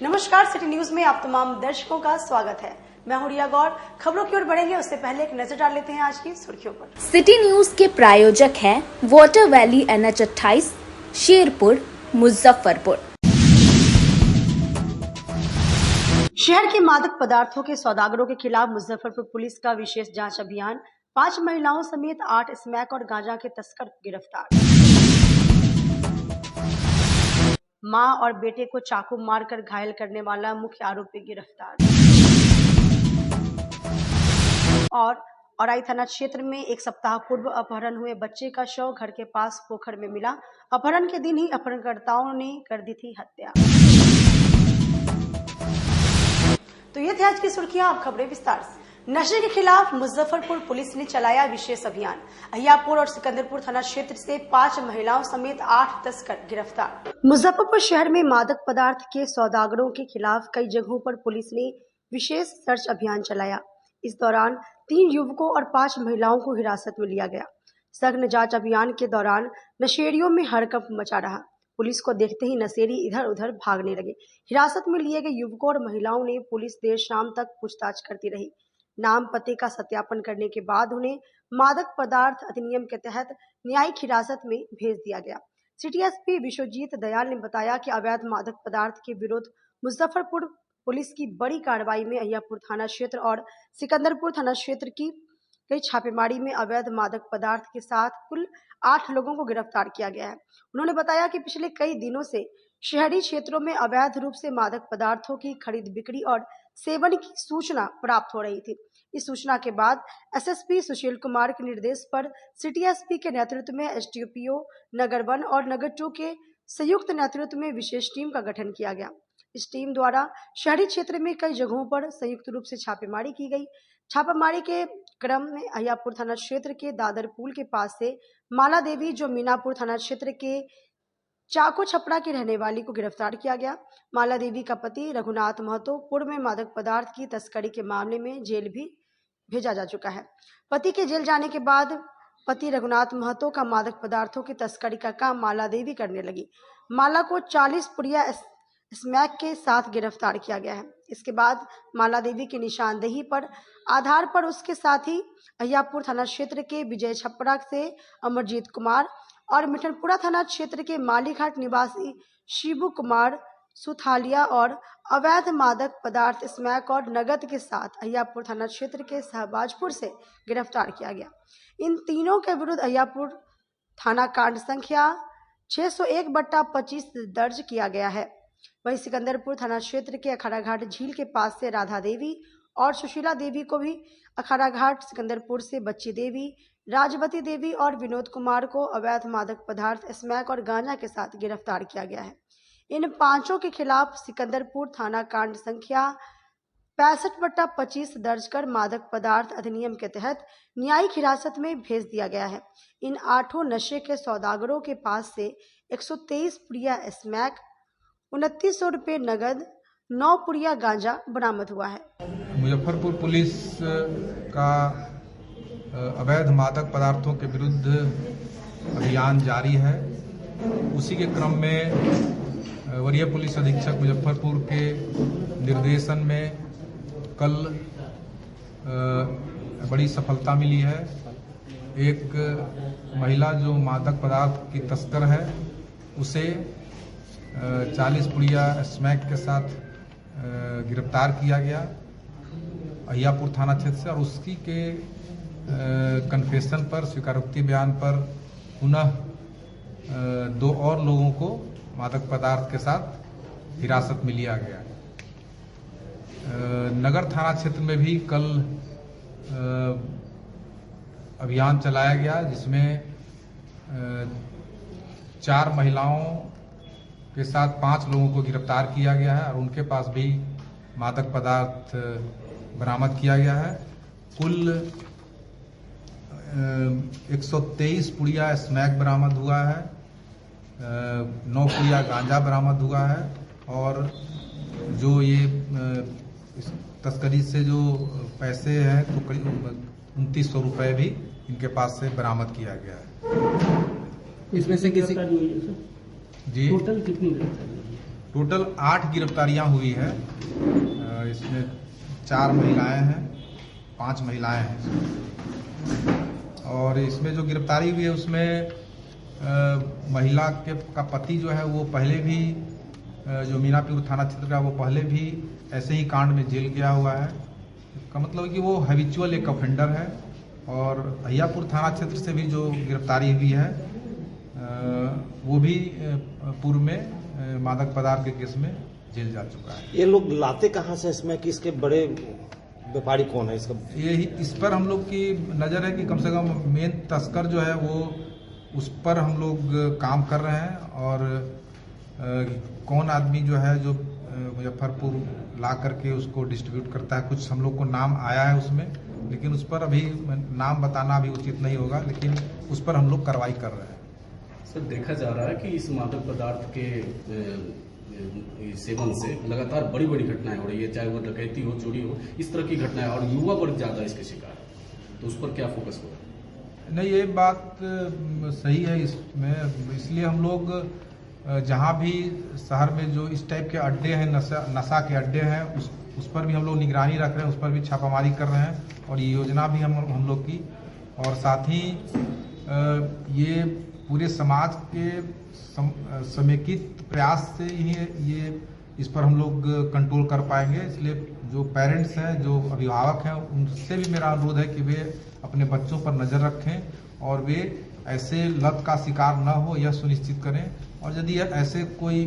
नमस्कार, city news में आप तमाम दर्शकों का स्वागत है। मैं हूं रिया गौर। खबरों की ओर बढ़ेंगे उससे पहले एक नजर डाल लेते हैं आज की सुर्खियों पर। सिटी न्यूज के प्रायोजक हैं water valley NH 28 Sherpur Muzaffarpur. शहर के मादक पदार्थों के सौदागरों के खिलाफ मुजफ्फरपुर पुलिस का विशेष जांच अभियान। 5 महिलाओं समेत 8 स्मैक और गांजा के तस्कर गिरफ्तार। मां और बेटे को चाकू मारकर घायल करने वाला मुख्य आरोपी गिरफ्तार। और औराई थाना क्षेत्र में एक सप्ताह पूर्व अपहरण हुए बच्चे का शव घर के पास पोखर में मिला। अपहरण के दिन ही अपहरणकर्ताओं ने कर दी थी हत्या। तो ये थे आज की सुर्खियां। अब खबरें विस्तार से। नशे के खिलाफ मुजफ्फरपुर पुलिस ने चलाया विशेष अभियान। अहियापुर और सिकंदरपुर थाना क्षेत्र से 5 महिलाओं समेत 8 तस्कर गिरफ्तार। मुजफ्फरपुर शहर में मादक पदार्थ के सौदागरों के खिलाफ कई जगहों पर पुलिस ने विशेष सर्च अभियान चलाया। इस दौरान 3 युवकों और 5 महिलाओं को हिरासत में लिया गया। सघन जांच अभियान के दौरान नशेड़ियों में हड़कंप मचा रहा। पुलिस को देखते ही नशेड़ी इधर उधर भागने लगे। हिरासत में लिए गए युवकों और महिलाओं ने पुलिस देर शाम तक पूछताछ करती रही। नाम पते का सत्यापन करने के बाद उन्हें मादक पदार्थ अधिनियम के तहत न्यायिक हिरासत में भेज दिया गया। सिटी एसपी विश्वजीत दयाल ने बताया कि अवैध मादक पदार्थ के विरुद्ध मुजफ्फरपुर पुलिस की बड़ी कार्रवाई में अहियापुर थाना क्षेत्र और सिकंदरपुर थाना क्षेत्र की कई छापेमारी में अवैध मादक पदार्थ के साथ कुल 8 लोगों को गिरफ्तार किया गया है। उन्होंने बताया कि पिछले कई दिनों से शहरी क्षेत्रों में अवैध रूप से मादक पदार्थों की खरीद बिक्री और सेवन की सूचना प्राप्त हो रही थी। इस सूचना के बाद एसएसपी सुशील कुमार के निर्देश पर सिटी एसपी के नेतृत्व में एसडीपीओ नगर 1 और नगर 2 के संयुक्त नेतृत्व में विशेष टीम का गठन किया गया। इस टीम द्वारा शहरी क्षेत्र में कई जगहों पर संयुक्त रूप से छापेमारी की गई। छापेमारी के क्रम में अहियापुर थाना क्षेत्र के दादर पुल के पास से माला देवी, जो मीनापुर थाना क्षेत्र के चाको छपड़ा की रहने वाली, को गिरफ्तार किया गया। माला देवी का पति रघुनाथ महतो पूर्व में मादक पदार्थ की तस्करी के मामले में जेल भी भेजा जा चुका है। पति के जेल जाने के बाद पति रघुनाथ महतो का मादक पदार्थों की तस्करी का काम माला देवी करने लगी। माला को 40 पुड़िया स्मैक के साथ गिरफ्तार किया गया है। इसके बाद माला देवी की निशानदेही पर आधार पर उसके साथ ही अहियापुर थाना क्षेत्र के विजय छपड़ा से अमरजीत कुमार और मिठनपुरा थाना क्षेत्र के मालीघाट निवासी शिबू कुमार सुथालिया और अवैध मादक पदार्थ स्मैक और नगद के साथ अहियापुर थाना क्षेत्र के सहबाजपुर से गिरफ्तार किया गया। इन तीनों के विरुद्ध अहियापुर थाना कांड संख्या 601/25 दर्ज किया गया है। वहीं सिकंदरपुर थाना क्षेत्र के अखाड़ा घाट झील के पास से राधा देवी और सुशीला देवी को भी अखाड़ा घाट सिकंदरपुर से बच्ची देवी, राजवती देवी और विनोद कुमार को अवैध मादक पदार्थ स्मैक और गांजा के साथ गिरफ्तार किया गया है। इन 5 के खिलाफ सिकंदरपुर थाना कांड संख्या 65/25 दर्ज कर मादक पदार्थ अधिनियम के तहत न्यायिक हिरासत में भेज दिया गया है। इन 8 नशे के सौदागरों के पास से 123 पुड़िया स्मैक, 2900 रुपये नगद, 9 पुड़िया गांजा बरामद हुआ है। मुजफ्फरपुर पुलिस का अवैध मादक पदार्थों के विरुद्ध अभियान जारी है। उसी के क्रम में वरीय पुलिस अधीक्षक मुजफ्फरपुर के निर्देशन में कल बड़ी सफलता मिली है। एक महिला जो मादक पदार्थ की तस्कर है, उसे 40 पुड़िया स्मैक के साथ गिरफ्तार किया गया अहियापुर थाना क्षेत्र से, और उसकी के कन्फेशन पर, स्वीकारोक्ति बयान पर पुनः 2 और लोगों को मादक पदार्थ के साथ हिरासत में लिया गया। नगर थाना क्षेत्र में भी कल अभियान चलाया गया, जिसमें 4 महिलाओं के साथ 5 लोगों को गिरफ्तार किया गया है और उनके पास भी मादक पदार्थ बरामद किया गया है। कुल 123 पुड़िया स्मैक बरामद हुआ है, 9 पुड़िया गांजा बरामद हुआ है, और जो ये इस तस्करी से जो पैसे हैं तो करीब 2900 रुपये भी इनके पास से बरामद किया गया है। इसमें से किसी जी टोटल कितनी टोटल 8 गिरफ्तारियां हुई है। इसमें 4 महिलाएं हैं, 5 महिलाएं हैं। और इसमें जो गिरफ्तारी हुई है उसमें महिला का पति जो है वो पहले भी जो मीनापुर थाना क्षेत्र का वो पहले भी ऐसे ही कांड में जेल गया हुआ है। इसका मतलब है कि वो हैबिचुअल एक ऑफेंडर है। और अहियापुर थाना क्षेत्र से भी जो गिरफ्तारी हुई है वो भी पूर्व में मादक पदार्थ के केस में जेल जा चुका है। ये लोग लाते कहाँ से इसमें कि इसके बड़े व्यापारी कौन है इसका? यही इस पर हम लोग की नज़र है कि कम से कम मेन तस्कर जो है वो उस पर हम लोग काम कर रहे हैं। और कौन आदमी जो है जो मुजफ्फरपुर ला करके उसको डिस्ट्रीब्यूट करता है, कुछ हम लोग को नाम आया है उसमें, लेकिन उस पर अभी नाम बताना भी उचित नहीं होगा, लेकिन उस पर हम लोग कार्रवाई कर रहे हैं। सर, देखा जा रहा है कि इस मादक पदार्थ के सेवन से लगातार बड़ी बड़ी घटनाएं हो रही है, चाहे वो डकैती हो, चोरी हो, इस तरह की घटनाएं, और युवा वर्ग ज्यादा इसके शिकार है। तो उस पर क्या फोकस होगा? नहीं, ये बात सही है। इसमें इसलिए हम लोग जहां भी शहर में जो इस टाइप के अड्डे हैं, नशा के अड्डे हैं, उस पर भी हम लोग निगरानी रख रहे हैं, उस पर भी छापामारी कर रहे हैं। और ये योजना भी हम लोग की, और साथ ही ये पूरे समाज के समेकित प्रयास से ही ये इस पर हम लोग कंट्रोल कर पाएंगे। इसलिए जो पेरेंट्स हैं, जो अभिभावक हैं, उनसे भी मेरा अनुरोध है कि वे अपने बच्चों पर नज़र रखें और वे ऐसे लत का शिकार न हो यह सुनिश्चित करें। और यदि ऐसे कोई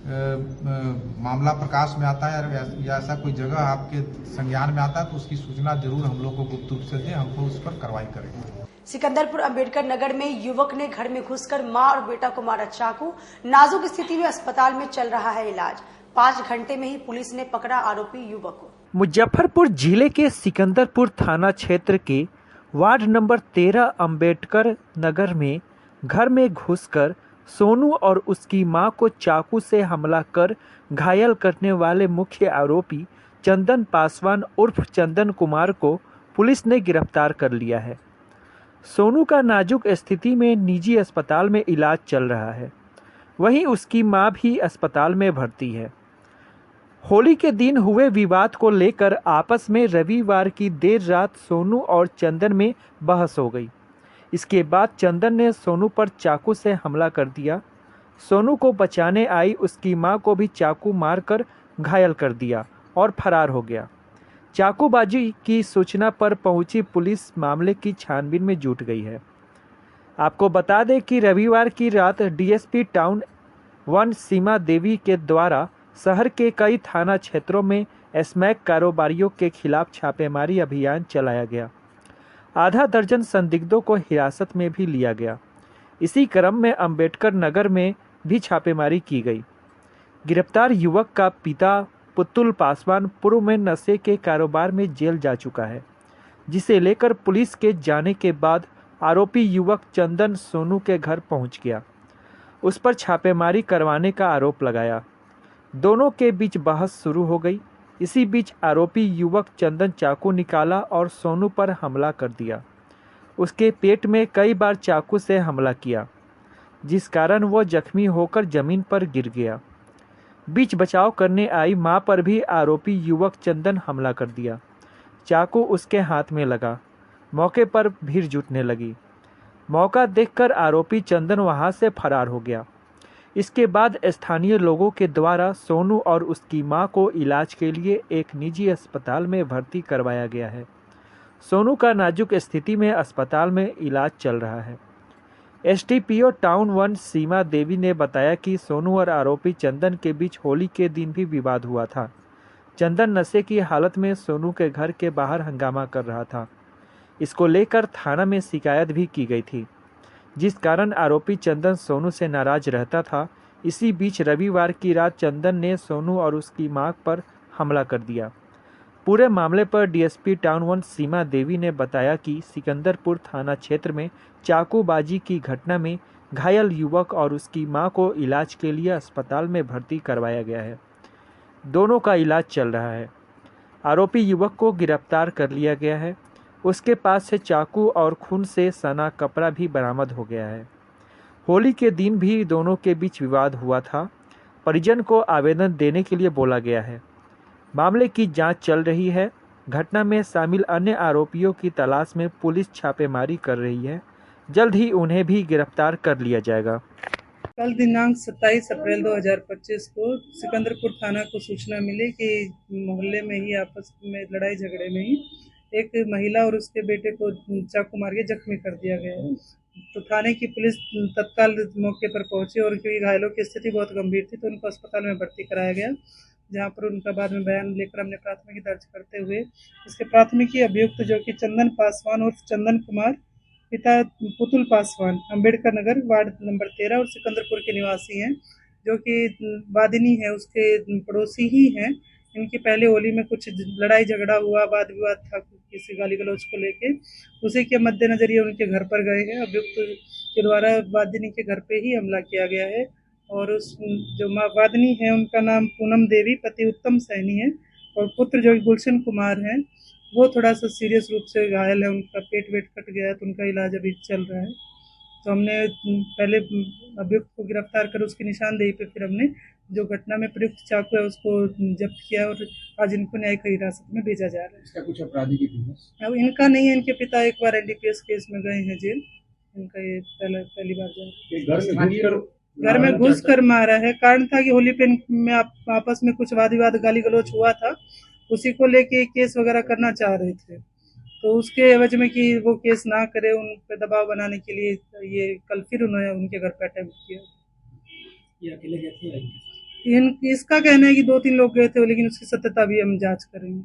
मामला प्रकाश में आता है या ऐसा कोई जगह आपके संज्ञान में आता है तो उसकी सूचना जरूर हम लोग को गुप्त रूप से दें, हमको उस पर कार्रवाई करेंगे। सिकंदरपुर अंबेडकर नगर में युवक ने घर में घुसकर मां और बेटा को मारा चाकू। नाजुक स्थिति में अस्पताल में चल रहा है इलाज। 5 घंटे में ही पुलिस ने पकड़ा आरोपी युवक को। मुजफ्फरपुर जिले के सिकंदरपुर थाना क्षेत्र के वार्ड नंबर 13 अंबेडकर नगर में घर में घुसकर सोनू और उसकी मां को चाकू से हमला कर घायल करने वाले मुख्य आरोपी चंदन पासवान उर्फ चंदन कुमार को पुलिस ने गिरफ्तार कर लिया है। सोनू का नाजुक स्थिति में निजी अस्पताल में इलाज चल रहा है, वहीं उसकी मां भी अस्पताल में भर्ती है। होली के दिन हुए विवाद को लेकर आपस में रविवार की देर रात सोनू और चंदन में बहस हो गई। इसके बाद चंदन ने सोनू पर चाकू से हमला कर दिया। सोनू को बचाने आई उसकी मां को भी चाकू मारकर घायल कर दिया और फरार हो गया। चाकूबाजी की सूचना पर पहुंची पुलिस मामले की छानबीन में जुट गई है। आपको बता दें कि रविवार की रात डीएसपी टाउन 1 सीमा देवी के द्वारा शहर के कई थाना क्षेत्रों में स्मैक कारोबारियों के खिलाफ छापेमारी अभियान चलाया गया। आधा दर्जन संदिग्धों को हिरासत में भी लिया गया। इसी क्रम में अंबेडकर नगर में भी छापेमारी की गई। गिरफ्तार युवक का पिता पुतुल पासवान पूर्व में नशे के कारोबार में जेल जा चुका है, जिसे लेकर पुलिस के जाने के बाद आरोपी युवक चंदन सोनू के घर पहुंच गया। उस पर छापेमारी करवाने का आरोप लगाया। दोनों के बीच बहस शुरू हो गई। इसी बीच आरोपी युवक चंदन चाकू निकाला और सोनू पर हमला कर दिया। उसके पेट में कई बार चाकू से हमला किया, जिस कारण वो जख्मी होकर जमीन पर गिर गया। बीच बचाव करने आई मां पर भी आरोपी युवक चंदन हमला कर दिया। चाकू उसके हाथ में लगा। मौके पर भीड़ जुटने लगी। मौका देखकर आरोपी चंदन वहां से फरार हो गया। इसके बाद स्थानीय लोगों के द्वारा सोनू और उसकी मां को इलाज के लिए एक निजी अस्पताल में भर्ती करवाया गया है। सोनू का नाजुक स्थिति में अस्पताल में इलाज चल रहा है। एसडीपीओ टाउन 1 सीमा देवी ने बताया कि सोनू और आरोपी चंदन के बीच होली के दिन भी विवाद हुआ था। चंदन नशे की हालत में सोनू के घर के बाहर हंगामा कर रहा था। इसको लेकर थाना में शिकायत भी की गई थी, जिस कारण आरोपी चंदन सोनू से नाराज रहता था। इसी बीच रविवार की रात चंदन ने सोनू और उसकी मां पर हमला कर दिया। पूरे मामले पर डीएसपी टाउन 1 सीमा देवी ने बताया कि सिकंदरपुर थाना क्षेत्र में चाकूबाजी की घटना में घायल युवक और उसकी मां को इलाज के लिए अस्पताल में भर्ती करवाया गया है। दोनों का इलाज चल रहा है। आरोपी युवक को गिरफ्तार कर लिया गया है। उसके पास से चाकू और खून से सना कपड़ा भी बरामद हो गया है। होली के दिन भी दोनों के बीच विवाद हुआ था। परिजन को आवेदन देने के लिए बोला गया है। मामले की जांच चल रही है। घटना में शामिल अन्य आरोपियों की तलाश में पुलिस छापेमारी कर रही है। जल्द ही उन्हें भी गिरफ्तार कर लिया जाएगा। कल दिनांक 27 अप्रैल 2025 को सिकंदरपुर थाना को सूचना मिली कि मोहल्ले में ही आपस में लड़ाई झगड़े में ही एक महिला और उसके बेटे को चाकू मार के जख्मी कर दिया गया है। तो थाने की पुलिस तत्काल मौके पर पहुंची और क्योंकि घायलों की स्थिति बहुत गंभीर थी तो उनको अस्पताल में भर्ती कराया गया, जहां पर उनका बाद में बयान लेकर हमने प्राथमिकी दर्ज करते हुए इसके प्राथमिकी अभियुक्त जो कि चंदन पासवान और चंदन कुमार पिता पुतुल पासवान अंबेडकर नगर वार्ड नंबर 13 और सिकंदरपुर के निवासी हैं, जो कि वादिनी है उसके पड़ोसी ही हैं। इनकी पहले होली में कुछ लड़ाई झगड़ा हुआ, वाद विवाद था किसी गाली गलौज को लेके, उसी के मद्देनजर ये उनके घर पर गए हैं। अभियुक्त के द्वारा वादिनी के घर पे ही हमला किया गया है और उस जो वादिनी है उनका नाम पूनम देवी, पति उत्तम सैनी है और पुत्र जो गुलशन कुमार है वो थोड़ा सा सीरियस रूप से घायल है, उनका पेट वेट कट गया है तो उनका इलाज अभी चल रहा है। तो हमने पहले अभियुक्त को गिरफ्तार कर उसकी निशानदेही पे फिर हमने जो घटना में प्रयुक्त चाकू है उसको जब्त किया और आज इनको न्यायिक हिरासत में भेजा जा रहा है। इसका कुछ अपराधी की फीस? अब इनका नहीं है, इनके पिता एक बार एनडीपीएस केस में गए हैं जेल, इनका ये पहली बार जा रहा है। घर में घुस कर मारा है। कारण था कि होली पे में आपस में कुछ वाद विवाद गाली गलौज हुआ था, उसी को लेके केस वगैरह करना चाह रहे थे, तो उसके एवज में कि वो केस ना करे उन पे दबाव बनाने के लिए ये कल फिर उन्होंने उनके घर पे अटैक किया। ये अकेले गए थे? इसका कहना है कि 2-3 लोग गए थे, लेकिन उसकी सत्यता भी हम जांच करेंगे।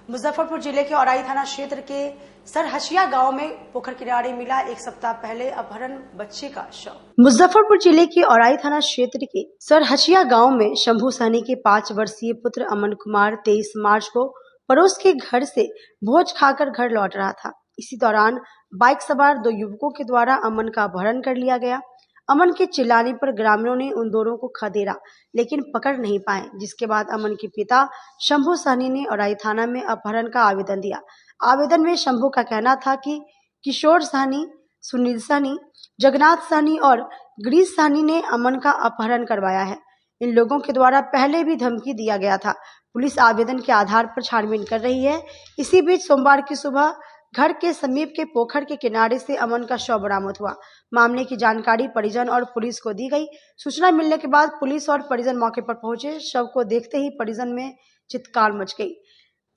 मुजफ्फरपुर जिले के औराई थाना क्षेत्र के सरहचिया गांव में पोखर किनारे मिला एक सप्ताह पहले अपहरण बच्चे का शव। मुजफ्फरपुर जिले के औराई थाना क्षेत्र के सरहचिया गांव में शंभू सहनी के 5 वर्षीय पुत्र अमन कुमार 23 मार्च को पड़ोस के घर से भोज खाकर घर लौट रहा था। इसी दौरान बाइक सवार 2 युवकों के द्वारा अमन का अपहरण कर लिया गया। अमन के चिल्लाने पर ग्रामीणों ने उन दोनों को खदेड़ा लेकिन पकड़ नहीं पाए, जिसके बाद अमन के पिता शंभू सहनी ने औराई थाना में अपहरण का आवेदन दिया। आवेदन में शंभू का कहना था कि किशोर सहनी, सुनील सहनी, जगन्नाथ सहनी और गिरीश सहनी ने अमन का अपहरण करवाया है। इन लोगों के द्वारा पहले भी धमकी दिया गया था। पुलिस आवेदन के आधार पर छानबीन कर रही है। इसी बीच सोमवार की सुबह घर के समीप के पोखर के किनारे से अमन का शव बरामद हुआ। मामले की जानकारी परिजन और पुलिस को दी गई। सूचना मिलने के बाद पुलिस और परिजन मौके पर पहुंचे। शव को देखते ही परिजन में चित्कार मच गई।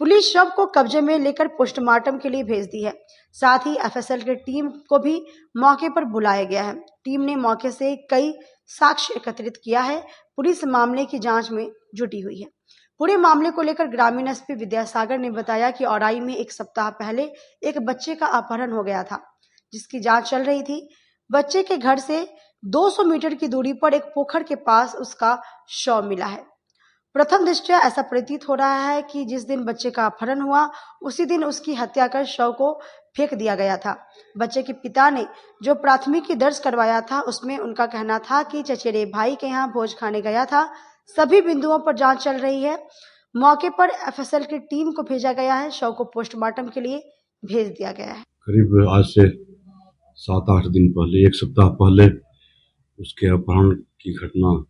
पुलिस शव को कब्जे में लेकर पोस्टमार्टम के लिए भेज दी है। साथ ही एफएसएल की टीम को भी मौके पर बुलाया गया है। टीम ने मौके से कई साक्ष्य एकत्रित किया है। पुलिस मामले की जांच में जुटी हुई है। पूरे मामले को लेकर ग्रामीण एसपी विद्यासागर ने बताया कि औराई में एक सप्ताह पहले एक बच्चे का अपहरण हो गया था, जिसकी जांच चल रही थी। बच्चे के घर से 200 मीटर की दूरी पर एक पोखर के पास उसका शव मिला है। प्रथम दृष्टया ऐसा प्रतीत हो रहा है कि जिस दिन बच्चे का अपहरण हुआ उसी दिन उसकी हत्या कर शव को फेंक दिया गया था। बच्चे के पिता ने जो प्राथमिकी दर्ज करवाया था उसमें उनका कहना था कि चचेरे भाई के यहाँ भोज खाने गया था। सभी बिंदुओं पर जांच चल रही है। मौके पर एफएसएल की टीम को भेजा गया है। शव को पोस्टमार्टम के लिए भेज दिया गया है। करीब आज से 7-8 दिन पहले, एक सप्ताह पहले उसके अपहरण की घटना,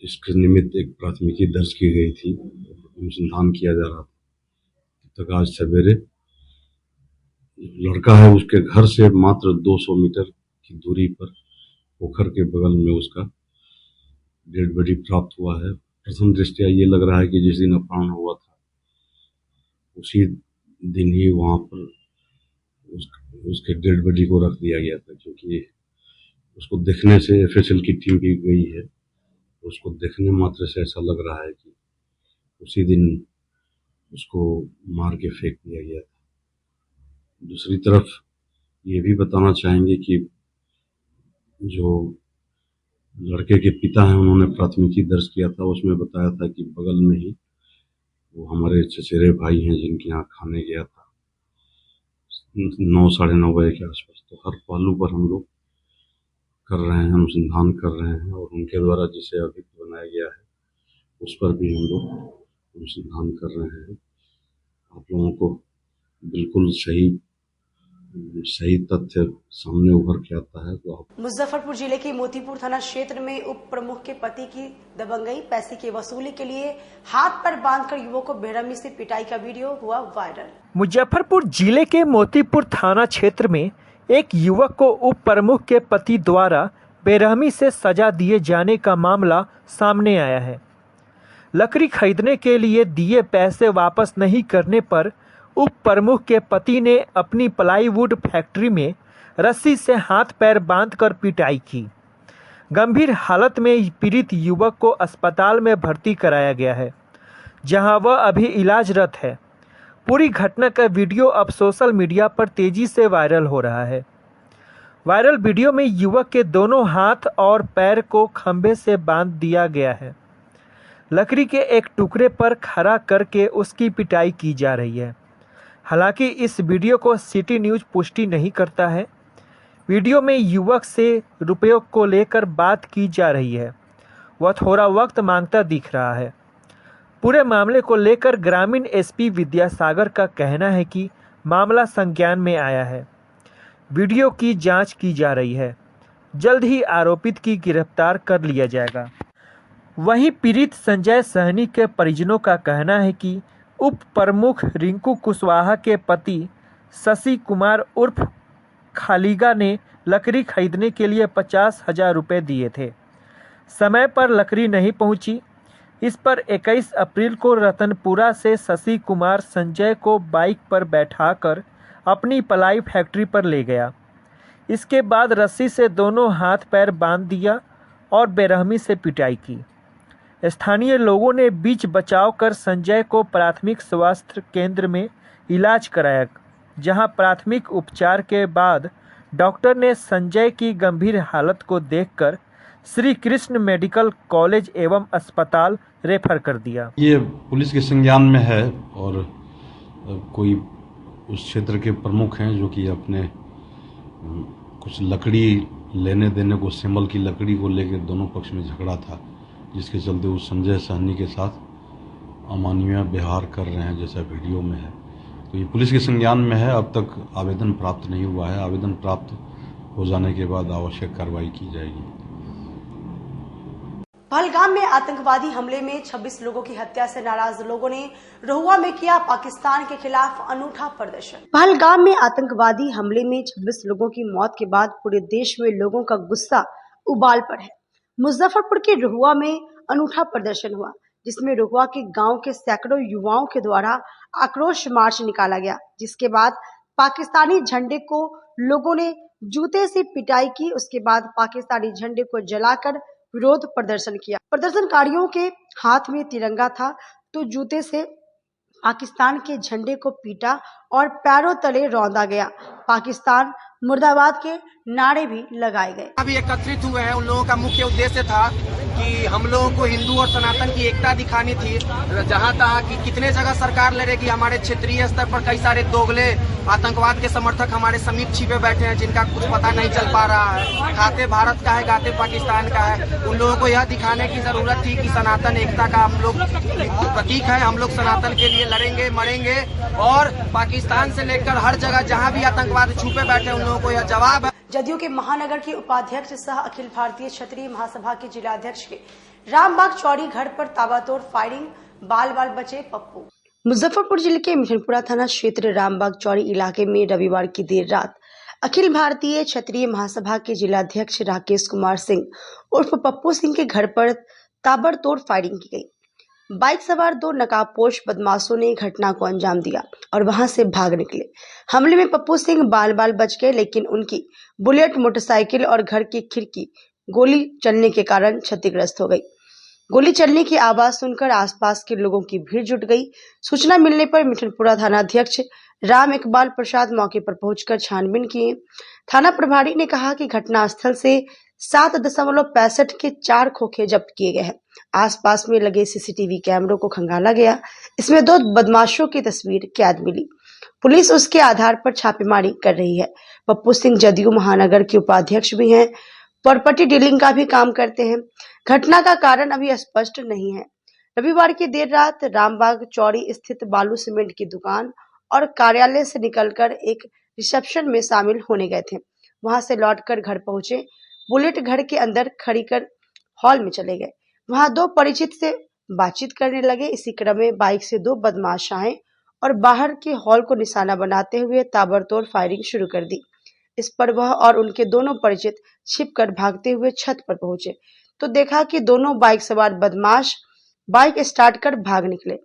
इसके निमित्त एक प्राथमिकी दर्ज की गई थी, अनुसंधान किया जा रहा था। तब तक आज सवेरे लड़का है उसके घर से मात्र 200 मीटर की दूरी पर पोखर के बगल में उसका डेड बॉडी प्राप्त हुआ है। प्रथम दृष्टया ये लग रहा है कि जिस दिन अपहरण हुआ था उसी दिन ही वहां पर उसके डेड बॉडी को रख दिया गया था, क्योंकि उसको देखने से एफएसएल की टीम भी गई है। उसको देखने मात्र से ऐसा लग रहा है कि उसी दिन उसको मार के फेंक दिया गया था। दूसरी तरफ ये भी बताना चाहेंगे कि जो लड़के के पिता हैं उन्होंने प्राथमिकी दर्ज किया था, उसमें बताया था कि बगल में ही वो हमारे चचेरे भाई हैं जिनके यहाँ खाने गया था 9-9:30 बजे के आसपास। तो हर पहलू पर हम लोग कर रहे हैं, अनुसंधान कर रहे हैं और उनके द्वारा जिसे अभियुक्त बनाया गया है उस पर भी हम लोग अनुसंधान कर रहे हैं। आप लोगों को बिल्कुल सही सही तथ्य सामने उभर के आता है तो आप मुजफ्फरपुर जिले के मोतीपुर थाना क्षेत्र में उप प्रमुख के पति की दबंगई, पैसे की वसूली के लिए हाथ पर बांधकर युवक को बेरहमी से पिटाई का वीडियो हुआ वायरल। मुजफ्फरपुर जिले के मोतीपुर थाना क्षेत्र में एक युवक को उप प्रमुख के पति द्वारा बेरहमी से सजा दिए जाने का मामला सामने आया है। लकड़ी खरीदने के लिए दिए पैसे वापस नहीं करने पर उप प्रमुख के पति ने अपनी प्लाईवुड फैक्ट्री में रस्सी से हाथ पैर बांधकर पिटाई की। गंभीर हालत में पीड़ित युवक को अस्पताल में भर्ती कराया गया है, जहां वह अभी इलाजरत है। पूरी घटना का वीडियो अब सोशल मीडिया पर तेजी से वायरल हो रहा है। वायरल वीडियो में युवक के दोनों हाथ और पैर को खंभे से बांध दिया गया है। लकड़ी के एक टुकड़े पर खड़ा करके उसकी पिटाई की जा रही है। हालांकि इस वीडियो को सिटी न्यूज़ पुष्टि नहीं करता है। वीडियो में युवक से रुपयों को लेकर बात की जा रही है। वह थोड़ा वक्त मांगता दिख रहा है। पूरे मामले को लेकर ग्रामीण एसपी विद्यासागर का कहना है कि मामला संज्ञान में आया है। वीडियो की जांच की जा रही है। जल्द ही आरोपित की गिरफ्तार कर लिया जाएगा। वहीं पीड़ित संजय सहनी के परिजनों का कहना है कि उप प्रमुख रिंकू कुशवाहा के पति शशि कुमार उर्फ खालिगा ने लकड़ी खरीदने के लिए 50,000 रुपये दिए थे। समय पर लकड़ी नहीं पहुंची। इस पर 21 अप्रैल को रतनपुरा से शशि कुमार संजय को बाइक पर बैठाकर अपनी पलाई फैक्ट्री पर ले गया। इसके बाद रस्सी से दोनों हाथ पैर बांध दिया और बेरहमी से पिटाई की। स्थानीय लोगों ने बीच बचाव कर संजय को प्राथमिक स्वास्थ्य केंद्र में इलाज कराया, जहां प्राथमिक उपचार के बाद डॉक्टर ने संजय की गंभीर हालत को देखकर श्री कृष्ण मेडिकल कॉलेज एवं अस्पताल रेफर कर दिया। ये पुलिस के संज्ञान में है और कोई उस क्षेत्र के प्रमुख हैं जो कि अपने कुछ लकड़ी लेने देने को, सेमल की लकड़ी को लेकर दोनों पक्ष में झगड़ा था, जिसके चलते वो संजय सहनी के साथ अमानवीय व्यवहार कर रहे हैं, जैसा वीडियो में है। तो ये पुलिस के संज्ञान में है। अब तक आवेदन प्राप्त नहीं हुआ है। आवेदन प्राप्त हो जाने के बाद आवश्यक कार्रवाई की जाएगी। पहलगाम में आतंकवादी हमले में 26 लोगों की हत्या से नाराज लोगों ने रहुआ में किया पाकिस्तान के खिलाफ अनूठा प्रदर्शन। पहलगाम में आतंकवादी हमले में 26 लोगों की मौत के बाद पूरे देश में लोगों का गुस्सा उबाल पर है। मुजफ्फरपुर के रहुआ में अनूठा प्रदर्शन हुआ, जिसमें रहुआ के गांव के सैकड़ों युवाओं के द्वारा आक्रोश मार्च निकाला गया, जिसके बाद पाकिस्तानी झंडे को लोगों ने जूते से पिटाई की। उसके बाद पाकिस्तानी झंडे को जलाकर विरोध प्रदर्शन किया। प्रदर्शनकारियों के हाथ में तिरंगा था तो जूते से पाकिस्तान के झंडे को पीटा और पैरों तले रौंदा गया। पाकिस्तान मुर्दाबाद के नारे भी लगाए गए। अभी एकत्रित हुए हैं, उन लोगों का मुख्य उद्देश्य था कि हम लोगों को हिंदू और सनातन की एकता दिखानी थी। जहां तहा कि कितने जगह सरकार लड़ेगी, हमारे क्षेत्रीय स्तर पर कई सारे दोगले आतंकवाद के समर्थक हमारे समीप छिपे बैठे हैं, जिनका कुछ पता नहीं चल पा रहा है। खाते भारत का है, गाते पाकिस्तान का है। उन लोगों को यह दिखाने की जरूरत थी कि सनातन एकता का हम लोग प्रतीक है। हम लोग सनातन के लिए लड़ेंगे, मरेंगे और पाकिस्तान से लेकर हर जगह जहाँ भी आतंकवाद छुपे बैठे उन लोगों को यह जवाब है। जदयू के महानगर के उपाध्यक्ष सह अखिल भारतीय क्षत्रिय महासभा के जिलाध्यक्ष के रामबाग चौड़ी घर पर ताबड़तोड़ फायरिंग, बाल बाल बचे पप्पू। मुजफ्फरपुर जिले के मिठनपुरा थाना क्षेत्र रामबाग चौड़ी इलाके में रविवार की देर रात अखिल भारतीय क्षत्रिय महासभा के जिलाध्यक्ष राकेश कुमार सिंह उर्फ पप्पू सिंह के घर पर ताबड़तोड़ फायरिंग की गई। बाइक सवार 2 नकाबपोश बदमाशों ने घटना को अंजाम दिया और वहां से भाग निकले। हमले में पप्पू सिंह बाल बाल बच गए, लेकिन उनकी बुलेट मोटरसाइकिल और घर की खिड़की गोली चलने के कारण क्षतिग्रस्त हो गई। गोली चलने की आवाज सुनकर आसपास के लोगों की भीड़ जुट गई। सूचना मिलने पर मिठनपुरा थाना अध्यक्ष राम इकबाल प्रसाद मौके पर पहुंचकर छानबीन किए। थाना प्रभारी ने कहा कि घटनास्थल से 7.65 के 4 खोखे जब्त किए गए हैं। आसपास में लगे सीसीटीवी कैमरों को खंगाला गया। इसमें 2 बदमाशों की तस्वीर कैद मिली। पुलिस उसके आधार पर छापेमारी कर रही है। पप्पू सिंह जदयू महानगर के उपाध्यक्ष भी हैं, प्रॉपर्टी डीलिंग का भी काम करते हैं। घटना का कारण अभी स्पष्ट नहीं है। रविवार की देर रात रामबाग चौड़ी स्थित बालू सीमेंट की दुकान और कार्यालय से निकलकर एक रिसेप्शन में शामिल होने गए थे। वहां से लौटकर घर पहुंचे। बुलेट घर के अंदर खड़ी कर हॉल में चले गए। वहां दो परिचित से बातचीत करने लगे। इसी क्रम में बाइक से दो बदमाश आए और बाहर के हॉल को निशाना बनाते हुए ताबड़तोड़ फायरिंग शुरू कर दी। इस पर वह और उनके दोनों परिचित छिपकर भागते हुए छत पर पहुंचे तो देखा कि दोनों बाइक सवार बदमाश बाइक स्टार्ट कर भाग निकले।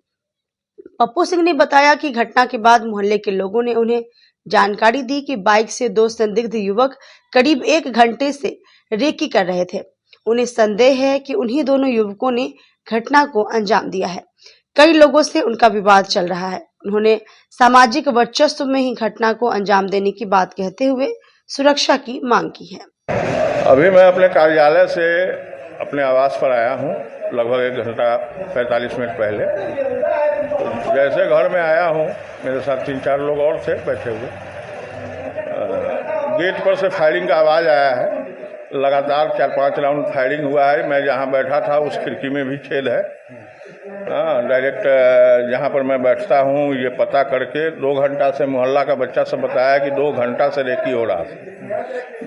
पप्पू सिंह ने बताया कि घटना के बाद मोहल्ले के लोगों ने उन्हें जानकारी दी कि बाइक से दो संदिग्ध युवक करीब 1 घंटे से रेकी कर रहे थे। उन्हें संदेह है कि उन्हीं दोनों युवकों ने घटना को अंजाम दिया है। कई लोगों से उनका विवाद चल रहा है। उन्होंने सामाजिक वर्चस्व में ही घटना को अंजाम देने की बात कहते हुए सुरक्षा की मांग की है। अभी मैं अपने कार्यालय से अपने आवास पर आया हूँ, लगभग 1 घंटा 45 मिनट पहले। तो जैसे घर में आया हूँ, मेरे साथ 3-4 लोग और थे बैठे हुए। गेट पर से फायरिंग का आवाज़ आया है। लगातार 4-5 राउंड फायरिंग हुआ है। मैं जहाँ बैठा था उस खिड़की में भी छेद है। डायरेक्ट जहाँ पर मैं बैठता हूँ ये पता करके 2 घंटा से मोहल्ला का बच्चा सब बताया कि 2 घंटा से रेकी हो रहा था।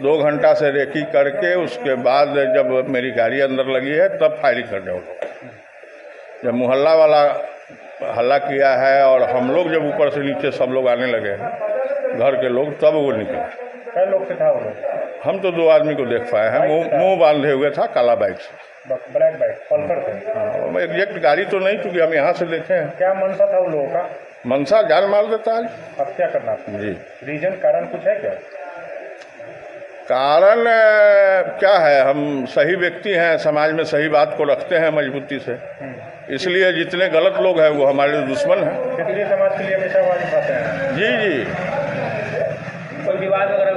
2 घंटा से रेकी करके उसके बाद जब मेरी गाड़ी अंदर लगी है तब फायरिंग करने होगा। जब मोहल्ला वाला हल्ला किया है और हम लोग जब ऊपर से नीचे सब लोग आने लगे हैं, घर के लोग, तब वो निकले। क्या लोग थे? हम तो 2 आदमी को देख पाए हैं। मुंह बांधे हुए था, काला बाइक से। ब्लैक बाइक पल्सर थे? हाँ, एग्जैक्ट गाड़ी तो नहीं, क्योंकि हम यहाँ से देखे हैं। क्या मनसा था उन लोगों का? मनसा जान मार देता है। हत्या करना जी। रीजन, कारण कुछ है क्या? कारण क्या है, हम सही व्यक्ति हैं, समाज में सही बात को रखते हैं मजबूती से, इसलिए जितने गलत लोग हैं वो हमारे दुश्मन हैं। इसलिए समाज के लिए हमेशा आवाज उठाते हैं। जी जी। कोई विवाद वगैरह?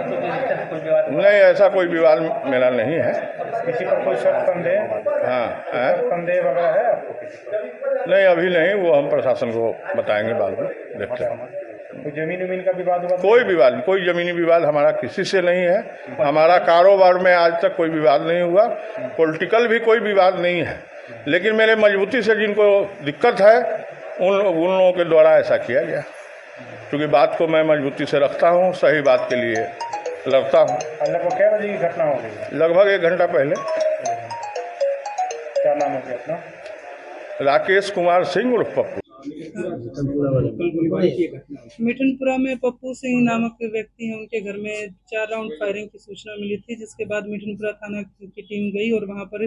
कोई विवाद नहीं, ऐसा कोई विवाद मेरा नहीं है। किसी पर कोई शक संदेह? हाँ, संदेह वगैरह है आपको? नहीं, अभी नहीं, वो हम प्रशासन को बताएंगे बाद में, देखते हैं। कोई जमीन का विवाद हुआ? कोई विवाद नहीं, कोई जमीनी विवाद हमारा किसी से नहीं है। हमारा कारोबार में आज तक कोई विवाद नहीं हुआ, पॉलिटिकल भी कोई विवाद नहीं है। लेकिन मेरे मजबूती से जिनको दिक्कत है उन लोगों के द्वारा ऐसा किया गया, क्योंकि बात को मैं मजबूती से रखता हूँ, सही बात के लिए लड़ता हूँ। लगभग क्या बजे की घटना हो गई? लगभग 1 घंटा पहले। क्या नाम है अपना? राकेश कुमार सिंह उर्फ पप्पू। मिठनपुरा में पप्पू सिंह नामक व्यक्ति हैं, उनके घर में 4 राउंड फायरिंग की सूचना मिली थी, जिसके बाद मिठनपुरा थाना की टीम गई और वहां पर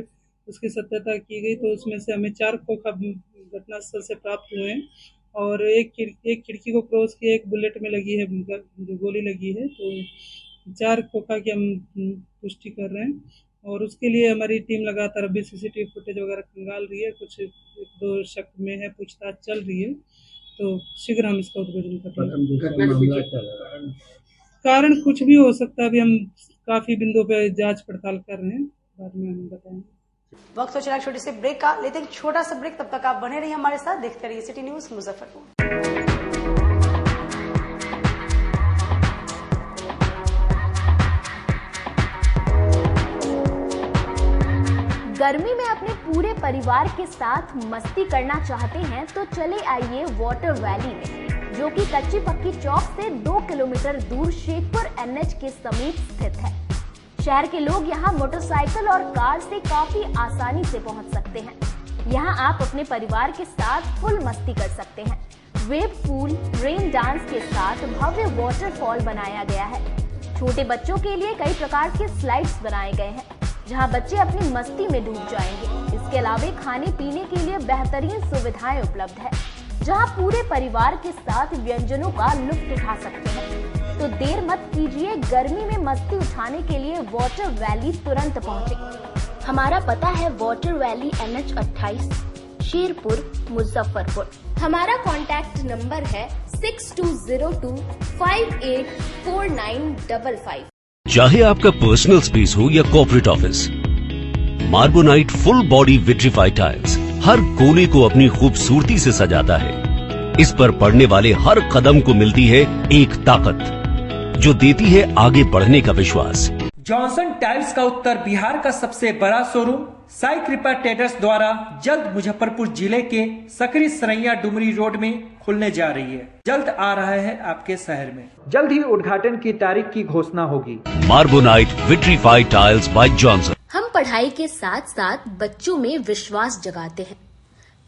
उसकी सत्यता की गई। तो उसमें से हमें 4 खोखा घटनास्थल से प्राप्त हुए हैं और एक खिड़की को क्रॉस किए, एक बुलेट में लगी है, जो गोली लगी है। तो 4 खोखा की हम पुष्टि कर रहे हैं और उसके लिए हमारी टीम लगातार अभी सीसीटीवी फुटेज वगैरह खंगाल रही है। कुछ 1-2 शक में है, पूछताछ चल रही है, तो शीघ्र हम इसका उद्भेदन करेंगे। कारण कुछ भी हो सकता है, अभी हम काफी बिंदुओं पे जांच पड़ताल कर रहे हैं, बाद में हम बताएंगे। वक्त हो चला छोटे से ब्रेक का, लेते हैं छोटा सा ब्रेक। तब तक आप बने रहिए हमारे साथ, देखते रहिए सिटी न्यूज मुजफ्फरपुर। गर्मी में अपने पूरे परिवार के साथ मस्ती करना चाहते हैं तो चले आइए वाटर वैली में, जो कि कच्ची पक्की चौक से 2 किलोमीटर दूर शेखपुर NH के समीप स्थित है। शहर के लोग यहाँ मोटरसाइकिल और कार से काफी आसानी से पहुँच सकते हैं। यहाँ आप अपने परिवार के साथ फुल मस्ती कर सकते हैं। वेव पूल, रेन डांस के साथ भव्य वाटरफॉल बनाया गया है। छोटे बच्चों के लिए कई प्रकार के स्लाइड्स बनाए गए हैं, जहां बच्चे अपनी मस्ती में डूब जाएंगे। इसके अलावा खाने पीने के लिए बेहतरीन सुविधाएं उपलब्ध है, जहां पूरे परिवार के साथ व्यंजनों का लुत्फ उठा सकते हैं। तो देर मत कीजिए, गर्मी में मस्ती उठाने के लिए वाटर वैली तुरंत पहुंचे। हमारा पता है water valley NH 28, Sherpur, Muzaffarpur. हमारा कॉन्टैक्ट नंबर है 6202 584955। चाहे आपका पर्सनल स्पेस हो या corporate office, Marbonite full body vitrified tiles हर कोने को अपनी खूबसूरती से सजाता है। इस पर पड़ने वाले हर कदम को मिलती है एक ताकत, जो देती है आगे बढ़ने का विश्वास। जॉनसन टाइल्स का उत्तर बिहार का सबसे बड़ा शोरूम साई कृपा ट्रेडर्स द्वारा जल्द मुजफ्फरपुर जिले के सकरी सरैया डुमरी रोड में खुलने जा रही है। जल्द आ रहा है आपके शहर में। जल्द ही उद्घाटन की तारीख की घोषणा होगी। मार्बोनाइट विट्रीफाइड टाइल्स बाय जॉनसन। हम पढ़ाई के साथ साथ बच्चों में विश्वास जगाते हैं।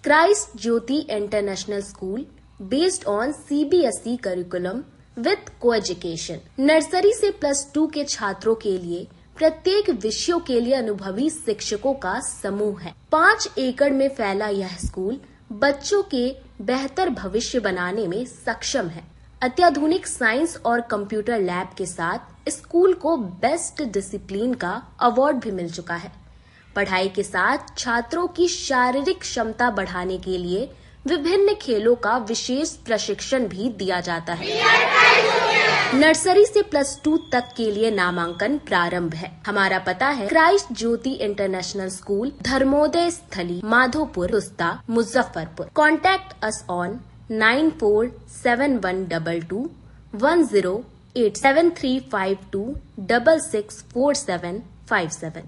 Christ Jyoti international school based on CBSE curriculum with को-एजुकेशन। नर्सरी से +2 के छात्रों के लिए प्रत्येक विषयों के लिए अनुभवी शिक्षकों का समूह है। 5 एकड़ में फैला यह स्कूल बच्चों के बेहतर भविष्य बनाने में सक्षम है। अत्याधुनिक साइंस और कंप्यूटर लैब के साथ स्कूल को बेस्ट डिसिप्लिन का अवार्ड भी मिल चुका है। पढ़ाई के साथ छात्रों की शारीरिक क्षमता बढ़ाने के लिए विभिन्न खेलों का विशेष प्रशिक्षण भी दिया जाता है। नर्सरी से +2 तक के लिए नामांकन प्रारंभ है। हमारा पता है Christ Jyoti international school, Dharmoday Sthali, Madhopur, Rusta, Muzaffarpur. Contact us on 947122108352664757।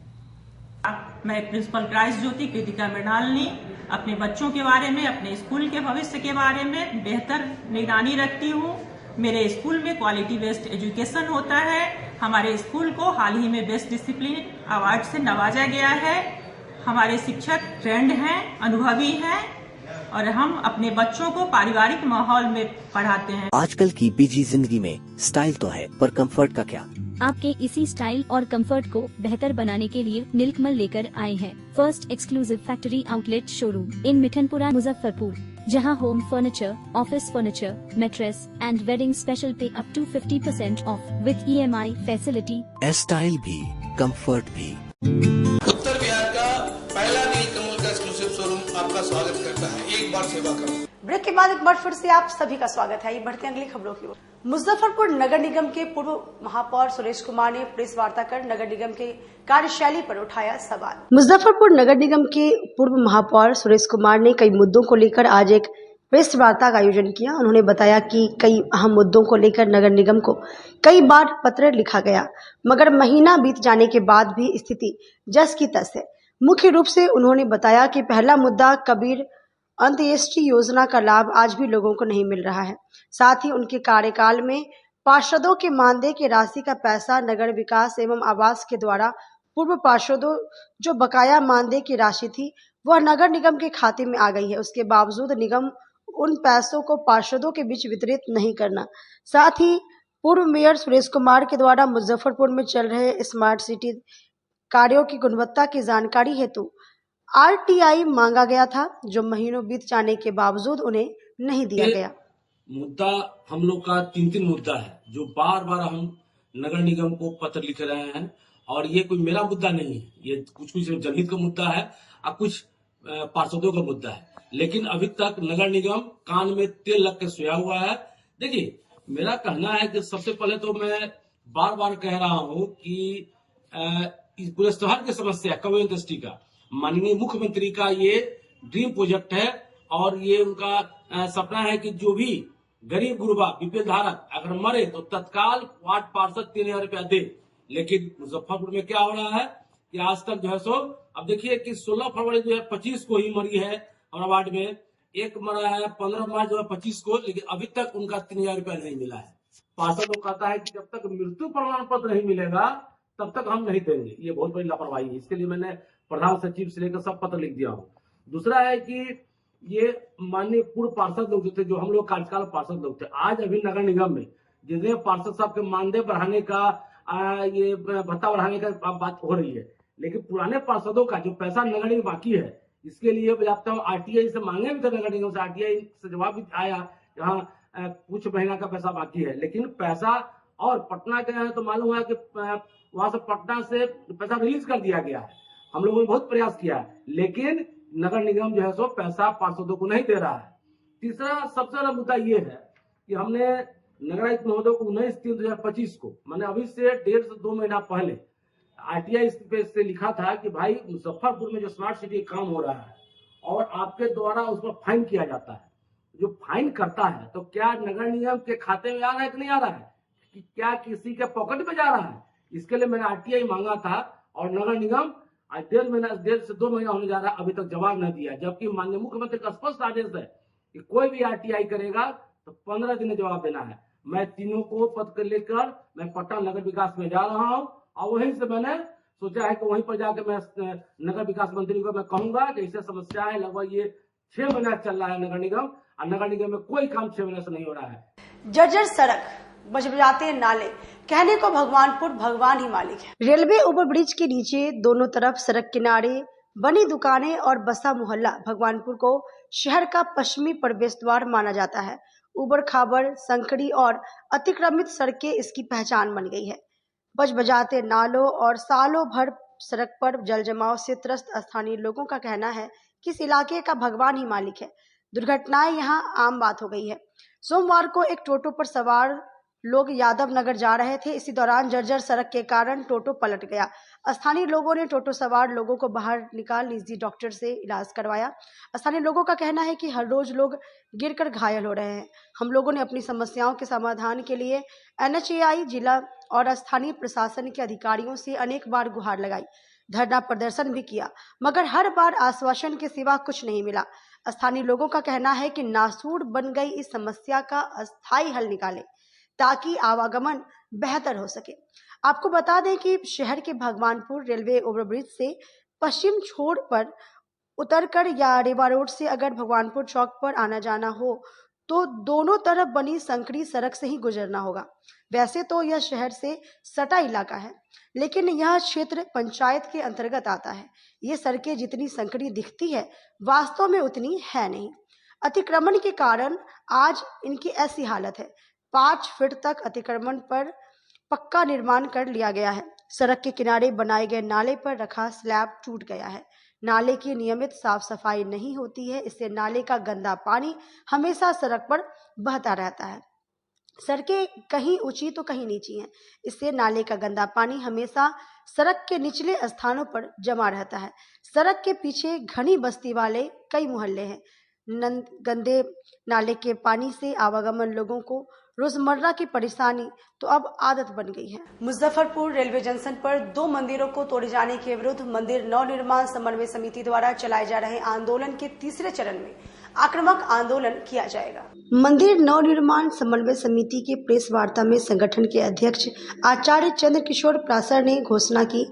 मैं प्रिंसिपल क्राइस्ट ज्योति कृतिका मृणालिनी अपने बच्चों के बारे में, अपने स्कूल के भविष्य के बारे में बेहतर निगरानी रखती हूँ। मेरे स्कूल में क्वालिटी बेस्ड एजुकेशन होता है। हमारे स्कूल को हाल ही में बेस्ट डिसिप्लिन अवार्ड से नवाजा गया है। हमारे शिक्षक ट्रेंड हैं, अनुभवी हैं और हम अपने बच्चों को पारिवारिक माहौल में पढ़ाते हैं। आजकल की बिजी जिंदगी में स्टाइल तो है, पर कंफर्ट का क्या? आपके इसी स्टाइल और कंफर्ट को बेहतर बनाने के लिए नीलकमल लेकर आए हैं first exclusive factory outlet showroom in Mithanpura Muzaffarpur, जहां home furniture, office furniture, mattress and wedding special पे up to 50% off with EMI facility. Style भी, कंफर्ट भी। उत्तर बिहार का पहला नीलकमल का एक्सक्लूसिव शोरूम आपका स्वागत करता है। एक बार सेवा करो। ब्रेक के बाद एक बार फिर से आप सभी का स्वागत है। ये बढ़ते अगली खबरों की ओर। मुजफ्फरपुर नगर निगम के पूर्व महापौर सुरेश कुमार ने प्रेस वार्ता कर नगर निगम के कार्यशैली पर उठाया सवाल। मुजफ्फरपुर नगर निगम के पूर्व महापौर सुरेश कुमार ने कई मुद्दों को लेकर आज एक प्रेस वार्ता का आयोजन किया। उन्होंने बताया कि कई अहम मुद्दों को लेकर नगर निगम को कई बार पत्र लिखा गया, मगर महीना बीत जाने के बाद भी स्थिति जस की तस है। मुख्य रूप से उन्होंने बताया कि पहला मुद्दा कबीर अंत्येष्टि योजना का लाभ आज भी लोगों को नहीं मिल रहा है। साथ ही उनके कार्यकाल में पार्षदों के मानदेय की राशि का पैसा नगर विकास एवं आवास के द्वारा पूर्व पार्षदों जो बकाया मानदेय की राशि थी वह नगर निगम के खाते में आ गई है। उसके बावजूद निगम उन पैसों को पार्षदों के बीच वितरित नहीं करना। साथ ही पूर्व मेयर सुरेश कुमार के द्वारा मुजफ्फरपुर में चल रहे स्मार्ट सिटी कार्यों की गुणवत्ता की जानकारी हेतु RTI मांगा गया था, जो महीनों बीत जाने के बावजूद उन्हें नहीं दिया गया। मुद्दा हम लोग का 3 मुद्दा है जो बार बार हम नगर निगम को पत्र लिख रहे हैं, और ये कोई मेरा मुद्दा नहीं है, ये कुछ जनहित का मुद्दा है और कुछ पार्षदों का मुद्दा है। लेकिन अभी तक नगर निगम कान में तेल लग के सोया हुआ है। देखिए, मेरा कहना है कि सबसे पहले तो मैं बार बार कह रहा हूँ कि इस पूरे शहर की समस्या कबीर अंत्येष्टि का माननीय मुख्यमंत्री का ये ड्रीम प्रोजेक्ट है, और ये उनका सपना है कि जो भी गरीब गुरबा बीपीएल धारक अगर मरे तो तत्काल वार्ड पार्षद 3000 रुपया दे। लेकिन मुजफ्फरपुर में क्या हो रहा है कि आज तक जो है सो, अब देखिए कि 16 फरवरी 2025 को ही मरी है हमारा वार्ड में, एक मरा है 15 मार्च 2025 को, लेकिन अभी तक उनका 3000 रुपया नहीं मिला है। पार्षद लोग कहता है कि जब तक मृत्यु प्रमाण पत्र नहीं मिलेगा तब तक हम नहीं देंगे। ये बहुत बड़ी लापरवाही है। इसके लिए मैंने प्रधान सचिव से लेकर सब पत्र लिख दिया हूँ। दूसरा है कि ये माननीय पूर्व पार्षद लोग जो थे, जो हम लोग कार्यकाल पार्षद लोग थे, आज अभी नगर निगम में जितने पार्षद साहब के मानदेय बढ़ाने का ये भत्ता बढ़ाने का बात हो रही है, लेकिन पुराने पार्षदों का जो पैसा नगर निगम बाकी है, इसके लिए जाता हूँ RTI से मांगे भी थे नगर निगम से, RTI से जवाब भी आया यहाँ कुछ महीना का पैसा बाकी है, लेकिन पैसा और पटना गए हैं तो मालूम है कि वहां से पटना से पैसा रिलीज कर दिया गया है। हम लोगों ने बहुत प्रयास किया है, लेकिन नगर निगम जो है सो पैसा पार्षदों को नहीं दे रहा है। तीसरा सबसे बड़ा मुद्दा ये है कि हमने नगर आयुक्त महोदय को 19/3/2025 को, मैंने अभी से 1.5 से 2 महीना पहले RTI से लिखा था कि भाई मुजफ्फरपुर में जो स्मार्ट सिटी काम हो रहा है और आपके द्वारा उस पर फाइन किया जाता है, जो फाइन करता है तो क्या नगर निगम के खाते में आ रहा है कि नहीं आ रहा है, कि क्या किसी के पॉकेट में जा रहा है, इसके लिए मैंने RTI मांगा था और नगर निगम 1.5 से 2 महीना होने जा रहा है, अभी तक जवाब न दिया, जबकि माननीय मुख्यमंत्री का स्पष्ट आदेश है कि कोई भी RTI करेगा तो 15 दिन में जवाब देना है। मैं तीनों को पत्र लेकर मैं पटना नगर विकास में जा रहा हूं और वहीं से मैंने सोचा है कि वहीं पर जाकर मैं नगर विकास मंत्री को मैं कहूंगा कि ऐसे समस्या है, लगभग ये 6 महीना चल रहा है नगर निगम, और नगर निगम में कोई काम 6 महीने से नहीं हो रहा है। जर्जर सड़क, बजबजाते नाले, कहने को भगवानपुर भगवान ही मालिक है। रेलवे ओवरब्रिज के नीचे दोनों तरफ सड़क किनारे बनी दुकानें और बसा मोहल्ला भगवानपुर को शहर का पश्चिमी प्रवेश द्वार माना जाता है। उबड़ खाबड़, संकरी और अतिक्रमित सड़कें इसकी पहचान बन गई है। बजबजाते नालों और सालों भर सड़क पर जल जमाव से त्रस्त स्थानीय लोगों का कहना है कि इस इलाके का भगवान ही मालिक है। दुर्घटनाएं यहां आम बात हो गई है। सोमवार को एक टोटो पर सवार लोग यादव नगर जा रहे थे। इसी दौरान जर्जर सड़क के कारण टोटो पलट गया। स्थानीय लोगों ने टोटो सवार लोगों को बाहर निकाल निजी डॉक्टर से इलाज करवाया। स्थानीय लोगों का कहना है कि हर रोज लोग गिरकर घायल हो रहे हैं। हम लोगों ने अपनी समस्याओं के समाधान के लिए NHAI, जिला और स्थानीय प्रशासन के अधिकारियों से अनेक बार गुहार लगाई, धरना प्रदर्शन भी किया, मगर हर बार आश्वासन के सिवा कुछ नहीं मिला। स्थानीय लोगों का कहना है कि नासूर बन गई इस समस्या का अस्थायी हल निकाले ताकि आवागमन बेहतर हो सके। आपको बता दें कि शहर के भगवानपुर रेलवे ओवरब्रिज से पश्चिम छोर पर उतरकर या रेवा रोड से अगर भगवानपुर चौक पर आना जाना हो तो दोनों तरफ बनी संकरी सड़क से ही गुजरना होगा। वैसे तो यह शहर से सटा इलाका है, लेकिन यह क्षेत्र पंचायत के अंतर्गत आता है। ये सड़कें जितनी संकरी दिखती है, वास्तव में उतनी है नहीं। अतिक्रमण के कारण आज इनकी ऐसी हालत है। 5 फीट तक अतिक्रमण पर पक्का निर्माण कर लिया गया है। सड़क के किनारे बनाए गए नाले पर रखा स्लैब टूट गया है। नाले की नियमित साफ सफाई नहीं होती है, इससे नाले का गंदा पानी हमेशा सड़क पर बहता रहता है। सड़कें कहीं ऊंची तो कहीं नीची हैं, इससे नाले का गंदा पानी हमेशा सड़क के निचले स्थानों पर जमा रहता है। सड़क के पीछे घनी बस्ती वाले कई मोहल्ले हैं। गंदे नाले के पानी से आवागमन लोगों को रोजमर्रा की परेशानी तो अब आदत बन गई है। मुजफ्फरपुर रेलवे जंक्शन पर 2 मंदिरों को तोड़े जाने के विरुद्ध मंदिर नवनिर्माण समन्वय समिति द्वारा चलाए जा रहे आंदोलन के तीसरे चरण में आक्रामक आंदोलन किया जाएगा। मंदिर नवनिर्माण समन्वय समिति के प्रेस वार्ता में संगठन के अध्यक्ष आचार्य चंद्र किशोर प्रासर ने घोषणा की,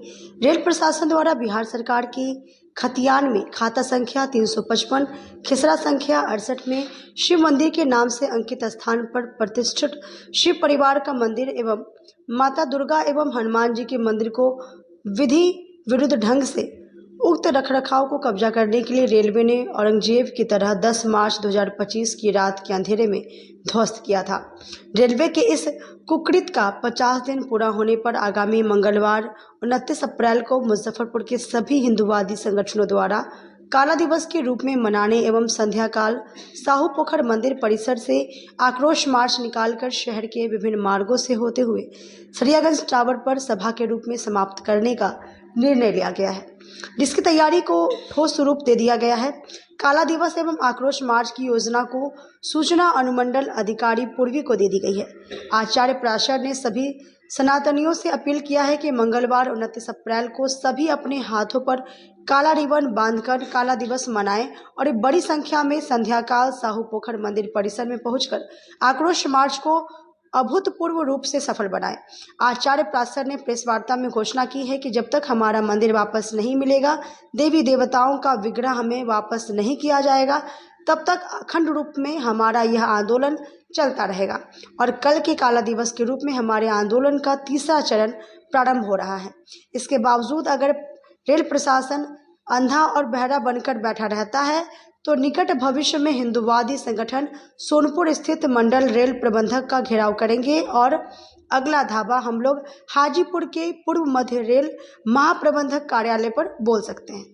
रेल प्रशासन द्वारा बिहार सरकार की खतियान में खाता संख्या 355, खिसरा संख्या 68 में शिव मंदिर के नाम से अंकित स्थान पर प्रतिष्ठित शिव परिवार का मंदिर एवं माता दुर्गा एवं हनुमान जी के मंदिर को विधि विरुद्ध ढंग से उक्त रखरखाव को कब्जा करने के लिए रेलवे ने औरंगजेब की तरह 10 मार्च 2025 की रात के अंधेरे में ध्वस्त किया था। रेलवे के इस कुकृत्य का 50 दिन पूरा होने पर आगामी मंगलवार 29 अप्रैल को मुजफ्फरपुर के सभी हिंदूवादी संगठनों द्वारा काला दिवस के रूप में मनाने एवं संध्या काल साहू पोखर मंदिर परिसर से आक्रोश मार्च निकालकर शहर के विभिन्न मार्गों से होते हुए सरियागंज टावर पर सभा के रूप में समाप्त करने का निर्णय लिया गया है, जिसकी तैयारी को ठोस स्वरूप दे दिया गया है। काला दिवस एवं आक्रोश मार्च की योजना को सूचना अनुमंडल अधिकारी पूर्वी को दे दी गई है। आचार्य प्रासर ने सभी सनातनियों से अपील किया है कि मंगलवार 29 अप्रैल को सभी अपने हाथों पर काला रिबन बांधकर काला दिवस मनाएं और एक बड़ी संख्या में संध्याकाल साहू पोखर मंदिर परिसर में पहुंचकर आक्रोश मार्च को अभूतपूर्व रूप से सफल बनाए। आचार्य प्रासर ने प्रेस वार्ता में घोषणा की है कि जब तक हमारा मंदिर वापस नहीं मिलेगा, देवी देवताओं का विग्रह हमें वापस नहीं किया जाएगा, तब तक अखंड रूप में हमारा यह आंदोलन चलता रहेगा और कल के काला दिवस के रूप में हमारे आंदोलन का तीसरा चरण प्रारंभ हो रहा है। इसके बावजूद अगर रेल प्रशासन अंधा और बहरा बनकर बैठा रहता है तो निकट भविष्य में हिंदूवादी संगठन सोनपुर स्थित मंडल रेल प्रबंधक का घेराव करेंगे और अगला धावा हम लोग हाजीपुर के पूर्व मध्य रेल महाप्रबंधक कार्यालय पर बोल सकते हैं।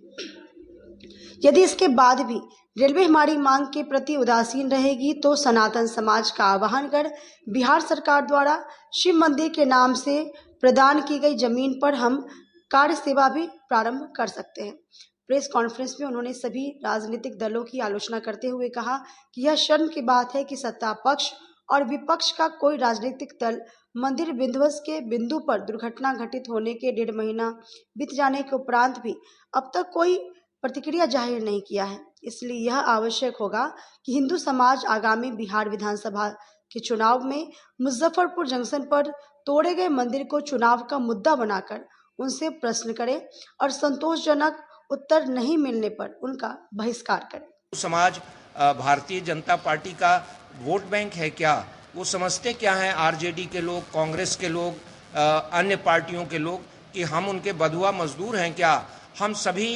यदि इसके बाद भी रेलवे हमारी मांग के प्रति उदासीन रहेगी तो सनातन समाज का आह्वान कर बिहार सरकार द्वारा शिव मंदिर के नाम से प्रदान की गई जमीन पर हम कार्य सेवा भी प्रारंभ कर सकते हैं। प्रेस कॉन्फ्रेंस में उन्होंने सभी राजनीतिक दलों की आलोचना करते हुए कहा कि यह शर्म की बात है कि सत्ता पक्ष और विपक्ष का कोई राजनीतिक दल मंदिर विध्वंस के बिंदु पर दुर्घटना घटित होने के 1.5 महीना बीत जाने के उपरांत भी अब तक कोई प्रतिक्रिया जाहिर नहीं किया है। इसलिए यह आवश्यक होगा कि हिंदू समाज आगामी बिहार विधानसभा के चुनाव में मुजफ्फरपुर जंक्शन पर तोड़े गए मंदिर को चुनाव का मुद्दा बनाकर उनसे प्रश्न करे और संतोषजनक उत्तर नहीं मिलने पर उनका बहिष्कार करे। समाज भारतीय जनता पार्टी का वोट बैंक है क्या? वो समझते क्या हैं आरजेडी के लोग, कांग्रेस के लोग, अन्य पार्टियों के लोग कि हम उनके बधुआ मजदूर हैं क्या? हम सभी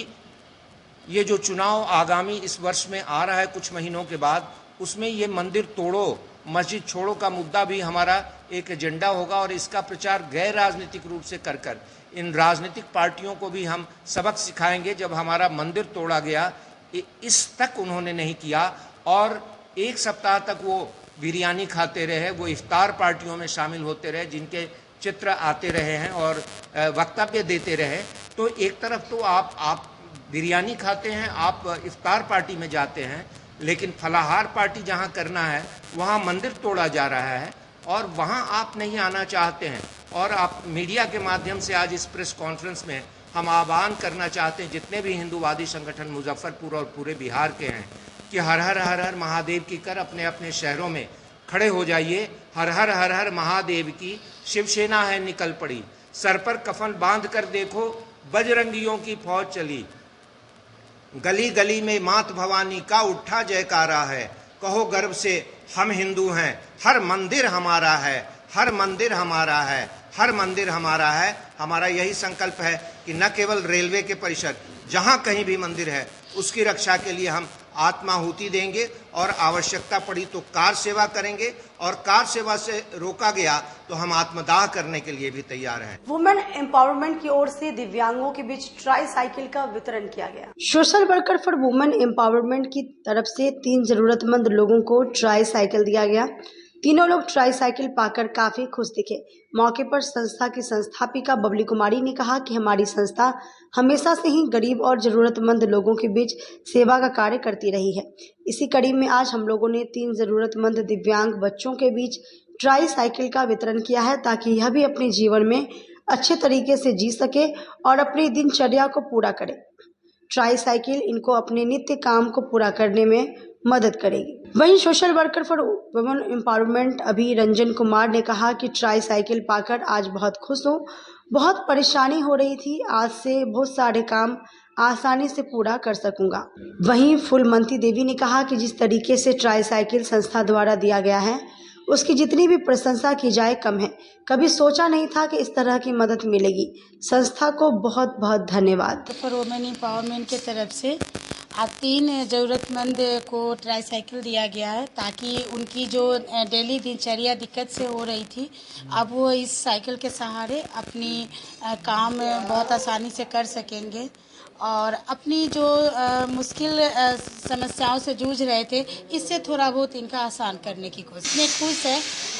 ये जो चुनाव आगामी इस वर्ष में आ रहा है कुछ महीनों के बाद, उसमें ये मंदिर तोड़ो मस्जिद छोड़ो का मुद्दा भी हमारा एक एजेंडा होगा और इसका प्रचार गैर राजनीतिक रूप से कर कर इन राजनीतिक पार्टियों को भी हम सबक सिखाएंगे। जब हमारा मंदिर तोड़ा गया इस तक उन्होंने नहीं किया और 1 सप्ताह तक वो बिरयानी खाते रहे, वो इफ्तार पार्टियों में शामिल होते रहे, जिनके चित्र आते रहे हैं और वक्तव्य देते रहे। तो एक तरफ तो आप बिरयानी खाते हैं, आप इफ्तार पार्टी में जाते हैं, लेकिन फलाहार पार्टी जहां करना है वहां मंदिर तोड़ा जा रहा है और वहां आप नहीं आना चाहते हैं। और आप मीडिया के माध्यम से आज इस प्रेस कॉन्फ्रेंस में हम आह्वान करना चाहते हैं जितने भी हिंदूवादी संगठन मुजफ्फरपुर और पूरे बिहार के हैं कि हर हर हर हर महादेव की कर अपने अपने शहरों में खड़े हो जाइए। हर हर हर हर महादेव की शिवसेना है निकल पड़ी, सर पर कफन बांध कर देखो बजरंगियों की फौज चली, गली गली में मात भवानी का उठा जयकारा है, कहो गर्व से हम हिंदू हैं, हर मंदिर हमारा है, हर मंदिर हमारा है, हर मंदिर हमारा है। हमारा यही संकल्प है कि न केवल रेलवे के परिसर, जहां कहीं भी मंदिर है उसकी रक्षा के लिए हम आत्माहुति देंगे और आवश्यकता पड़ी तो कार सेवा करेंगे और कार सेवा से रोका गया तो हम आत्मदाह करने के लिए भी तैयार हैं। वुमेन एम्पावरमेंट की ओर से दिव्यांगों के बीच ट्राई साइकिल का वितरण किया गया। Social worker for women empowerment की तरफ से 3 जरूरतमंद लोगों को ट्राई साइकिल दिया गया। तीनों लोग ट्राई साइकिल पाकर काफी खुश दिखे। मौके पर संस्था की संस्थापिका बबली कुमारी ने कहा कि हमारी संस्था हमेशा से ही गरीब और जरूरतमंद लोगों के बीच सेवा का कार्य करती रही है। इसी कड़ी में आज हम लोगों ने 3 जरूरतमंद दिव्यांग बच्चों के बीच ट्राई साइकिल का वितरण किया है ताकि यह भी अपने जीवन में अच्छे तरीके से जी सके और अपनी दिनचर्या को पूरा करे। ट्राई साइकिल इनको अपने नित्य काम को पूरा करने में मदद करेगी। वहीं social worker for women empowerment अभी रंजन कुमार ने कहा कि ट्राई साइकिल पाकर आज बहुत खुश हूँ। बहुत परेशानी हो रही थी, आज से बहुत सारे काम आसानी से पूरा कर सकूंगा। वहीं फूलमंती देवी ने कहा कि जिस तरीके से ट्राई साइकिल संस्था द्वारा दिया गया है उसकी जितनी भी प्रशंसा की जाए कम है। कभी सोचा नहीं था कि इस तरह की मदद मिलेगी। संस्था को बहुत बहुत धन्यवाद। फॉर वुमेन एम्पावरमेंट की तरफ से आज 3 जरूरतमंद को ट्राई साइकिल दिया गया है ताकि उनकी जो डेली दिनचर्या दिक्कत से हो रही थी अब वो इस साइकिल के सहारे अपनी काम बहुत आसानी से कर सकेंगे और अपनी जो मुश्किल समस्याओं से जूझ रहे थे इससे थोड़ा बहुत इनका आसान करने की कोशिश में खुश है।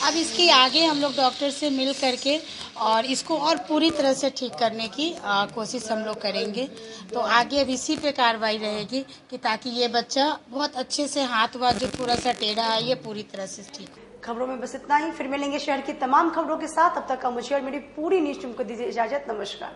अब इसकी आगे हम लोग डॉक्टर से मिल करके और इसको और पूरी तरह से ठीक करने की कोशिश हम लोग करेंगे। तो आगे अब इसी पे कार्रवाई रहेगी कि ताकि ये बच्चा बहुत अच्छे से हाथ वाथ जो थोड़ा सा टेढ़ा है ये पूरी तरह से ठीक हो। खबरों में बस इतना ही। फिर मिलेंगे शहर की तमाम खबरों के साथ। अब तक का मुझे और मेरी पूरी न्यूज़ टीम को दीजिए इजाजत। नमस्कार।